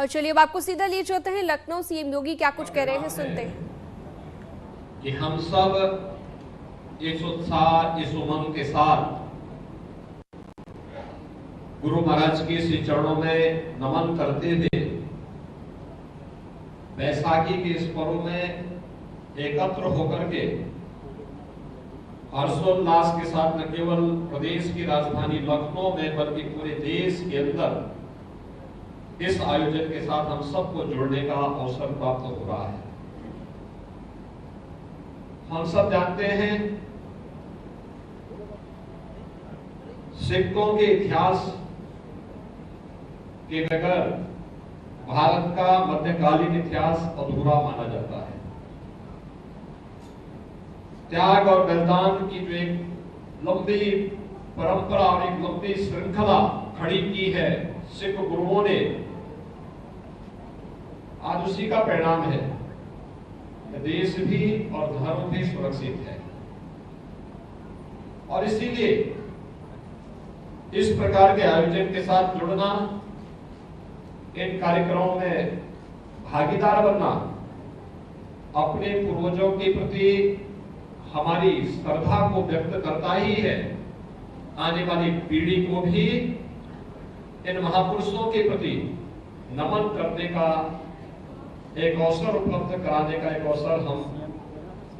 और चलिए अब आपको सीधा ले चलते हैं लखनऊ। सीएम योगी क्या कुछ कह रहे हैं, सुनते हैं। कि हम सब इस उत्साह, इस उमंग के साथ गुरु महाराज के श्री चरणों में नमन करते हुए बैसाखी के इस पर्व में एकत्र होकर के हर्षोल्लास के साथ न केवल प्रदेश की राजधानी लखनऊ में बल्कि पूरे देश के अंदर इस आयोजन के साथ हम सबको जुड़ने का अवसर प्राप्त हो रहा है। हम सब जानते हैं सिखों के इतिहास के बगैर भारत का मध्यकालीन इतिहास अधूरा माना जाता है। त्याग और बलिदान की जो एक लंबी परंपरा और एक लंबी श्रृंखला खड़ी की है सिख गुरुओं ने, आज उसी का परिणाम है देश भी और धर्म भी सुरक्षित है। और इसीलिए इस प्रकार के आयोजन के साथ जुड़ना, इन कार्यक्रमों में भागीदार बनना अपने पूर्वजों के प्रति हमारी श्रद्धा को व्यक्त करता ही है। आने वाली पीढ़ी को भी इन महापुरुषों के प्रति नमन करने का एक अवसर उपलब्ध कराने का एक अवसर हम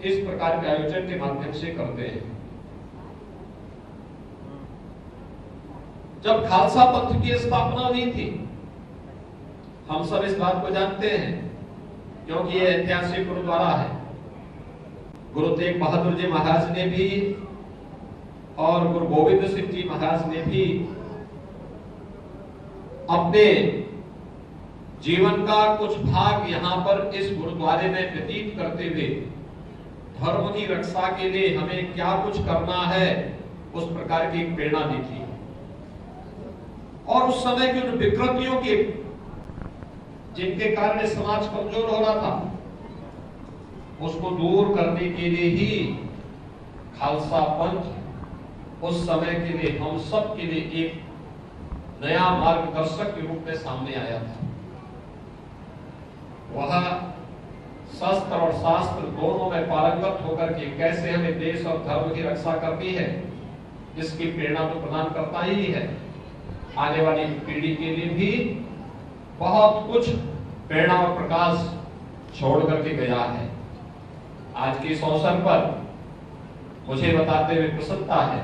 इस प्रकार के आयोजन के माध्यम से करते हैं। जब खालसा पंथ की स्थापना हुई थी, हम सब इस बात को जानते हैं क्योंकि यह ऐतिहासिक गुरुद्वारा है। गुरु तेग बहादुर जी महाराज ने भी और गुरु गोविंद सिंह जी महाराज ने भी अपने जीवन का कुछ भाग यहाँ पर इस गुरुद्वारे में व्यतीत करते हुए धर्म की रक्षा के लिए हमें क्या कुछ करना है उस प्रकार की प्रेरणा दी थी। और उस समय की उन विकृतियों के जिनके कारण समाज कमजोर हो रहा था, उसको दूर करने के लिए ही खालसा पंथ उस समय के लिए हम सब के लिए एक नया मार्गदर्शक के रूप में सामने आया था। वह शस्त्र और शास्त्र दोनों में पारंगत होकर के कैसे हमें देश और धर्म की रक्षा करनी है, इसकी प्रेरणा तो प्रदान करता ही है। आने वाली पीढ़ी के लिए भी बहुत कुछ प्रेरणा और प्रकाश छोड़ करके गया है। आज के इस अवसर पर मुझे बताते हुए प्रसन्नता है,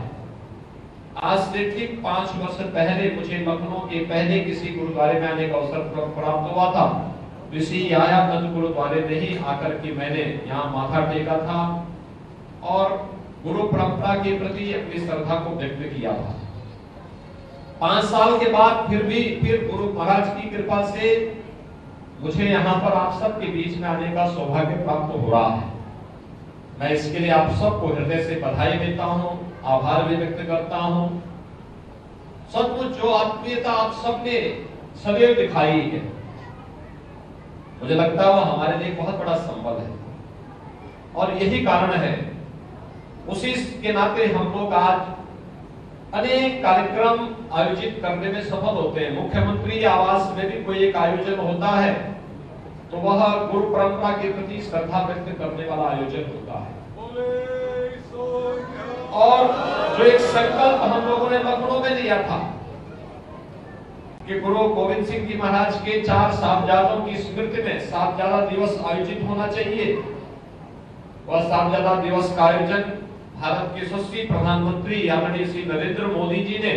आज से ठीक 5 वर्ष पहले मुझे लखनऊ के पहले किसी गुरुद्वारे में आने का अवसर प्राप्त हुआ था। इसी आयागंज गुरुद्वारे में ही आकर के मैंने यहाँ माथा टेका था और गुरु परंपरा के प्रति अपनी श्रद्धा को व्यक्त किया था। 5 साल के बाद फिर गुरु महाराज की कृपा से मुझे यहाँ पर आप सबके बीच में आने का सौभाग्य प्राप्त हो रहा है। मैं इसके लिए आप सबको हृदय से बधाई देता हूँ, आभार भी व्यक्त करता हूँ। सचमुच जो आत्मीयता आप सबने सदैव दिखाई है, मुझे लगता है वो हमारे लिए बहुत बड़ा संबल है और यही कारण है। उसी के नाते हम लोग आज अनेक कार्यक्रम आयोजित करने में सफल होते हैं। मुख्यमंत्री आवास में भी कोई एक आयोजन होता है तो वह गुरु परंपरा के प्रति श्रद्धा व्यक्त करने वाला आयोजन होता है। और जो एक संकल्प हम लोगों ने लखनऊ में लिया था कि गुरु गोविंद सिंह जी महाराज के 4 साहबजादों की स्मृति में साहबजादा दिवस आयोजित होना चाहिए। वह साहबजादा दिवस का आयोजन भारत के यशस्वी प्रधानमंत्री आदरणीय श्री नरेंद्र मोदी जी ने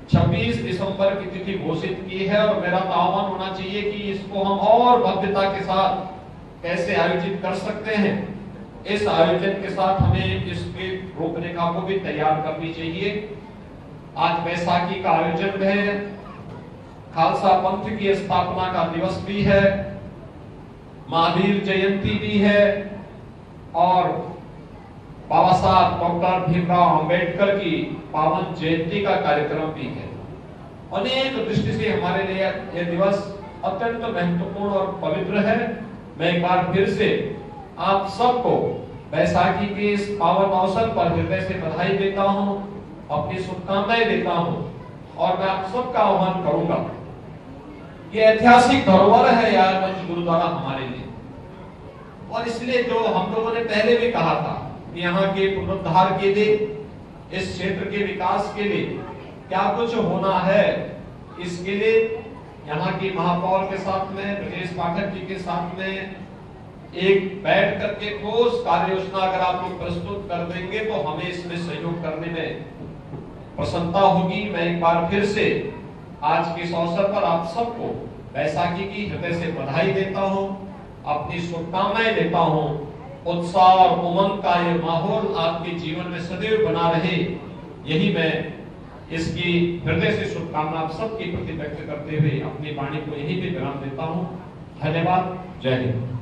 26 दिसंबर की तिथि घोषित की है और मेरा तो आह्वान होना चाहिए कि इसको हम और भव्यता के साथ कैसे आयोजित कर सकते हैं। इस आयोजन के साथ हमें इसकी रूपरेखा को भी तैयार करनी चाहिए। आज बैसाखी का आयोजन है, खालसा पंथ की स्थापना का दिवस भी है, महावीर जयंती भी है और बाबा साहब डॉक्टर भीमराव अंबेडकर की पावन जयंती का कार्यक्रम भी है। अनेक दृष्टि से हमारे लिए यह दिवस अत्यंत महत्वपूर्ण और पवित्र है। मैं एक बार फिर से आप सबको बैसाखी के इस पावन अवसर पर हृदय से बधाई देता हूं, अपनी शुभकामनाएं देता हूं और मैं आप सबका आह्वान करूंगा ये ऐतिहासिक धरोहर है यार गुरुद्वारा हमारे लिए। और इसलिए जो हम लोगों ने पहले भी कहा था कि यहाँ के पुनरुद्धार के लिए, इस क्षेत्र के विकास के लिए क्या कुछ होना है, इसके लिए यहाँ की महापौर के साथ में, ब्रजेश पाठक जी के साथ में एक बैठ करके ठोस कार्य योजना अगर आप लोग प्रस्तुत कर देंगे तो हमें इसमें सहयोग करने में प्रसन्नता होगी। मैं एक बार फिर से आज के इस अवसर पर आप सबको बैसाखी की हृदय से बधाई देता हूं, अपनी शुभकामनाएं देता हूं। उत्साह और उमंग का ये माहौल आपके जीवन में सदैव बना रहे, यही मैं इसकी हृदय से शुभकामना आप सबके प्रति व्यक्त करते हुए अपनी वाणी को यही भी विराम देता हूं। धन्यवाद। जय हिंद।